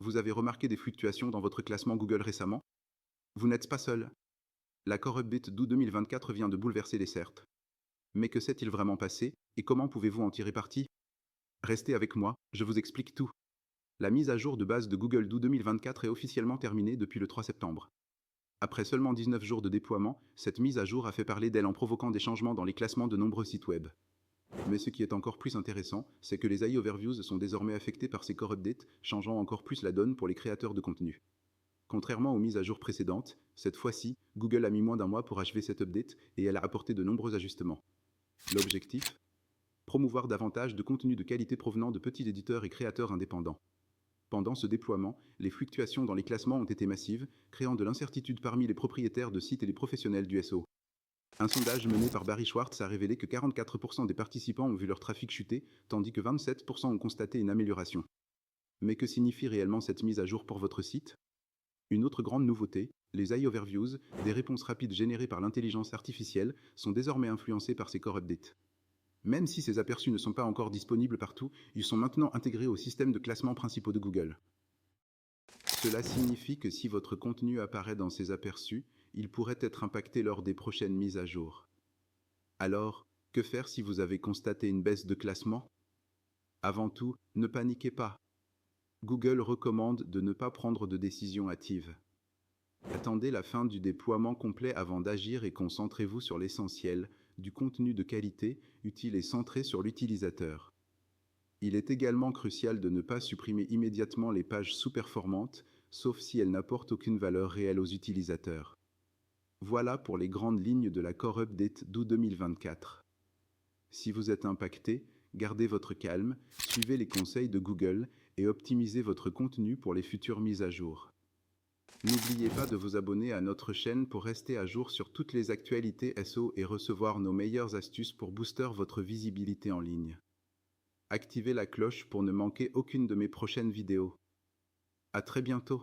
Vous avez remarqué des fluctuations dans votre classement Google récemment? Vous n'êtes pas seul. La Core Update d'août 2024 vient de bouleverser les certes. Mais que s'est-il vraiment passé et comment pouvez-vous en tirer parti? Restez avec moi, je vous explique tout. La mise à jour de base de Google d'août 2024 est officiellement terminée depuis le 3 septembre. Après seulement 19 jours de déploiement, cette mise à jour a fait parler d'elle en provoquant des changements dans les classements de nombreux sites web. Mais ce qui est encore plus intéressant, c'est que les AI Overviews sont désormais affectés par ces core updates, changeant encore plus la donne pour les créateurs de contenu. Contrairement aux mises à jour précédentes, cette fois-ci, Google a mis moins d'1 mois pour achever cette update et elle a apporté de nombreux ajustements. L'objectif? Promouvoir davantage de contenu de qualité provenant de petits éditeurs et créateurs indépendants. Pendant ce déploiement, les fluctuations dans les classements ont été massives, créant de l'incertitude parmi les propriétaires de sites et les professionnels du SEO. Un sondage mené par Barry Schwartz a révélé que 44% des participants ont vu leur trafic chuter, tandis que 27% ont constaté une amélioration. Mais que signifie réellement cette mise à jour pour votre site? Une autre grande nouveauté, les AI Overviews, des réponses rapides générées par l'intelligence artificielle, sont désormais influencées par ces core updates. Même si ces aperçus ne sont pas encore disponibles partout, ils sont maintenant intégrés au système de classement principaux de Google. Cela signifie que si votre contenu apparaît dans ces aperçus, il pourrait être impacté lors des prochaines mises à jour. Alors, que faire si vous avez constaté une baisse de classement? Avant tout, ne paniquez pas. Google recommande de ne pas prendre de décision hâtive. Attendez la fin du déploiement complet avant d'agir et concentrez-vous sur l'essentiel, du contenu de qualité, utile et centré sur l'utilisateur. Il est également crucial de ne pas supprimer immédiatement les pages sous-performantes, sauf si elles n'apportent aucune valeur réelle aux utilisateurs. Voilà pour les grandes lignes de la Core Update d'août 2024. Si vous êtes impacté, gardez votre calme, suivez les conseils de Google et optimisez votre contenu pour les futures mises à jour. N'oubliez pas de vous abonner à notre chaîne pour rester à jour sur toutes les actualités SEO et recevoir nos meilleures astuces pour booster votre visibilité en ligne. Activez la cloche pour ne manquer aucune de mes prochaines vidéos. À très bientôt.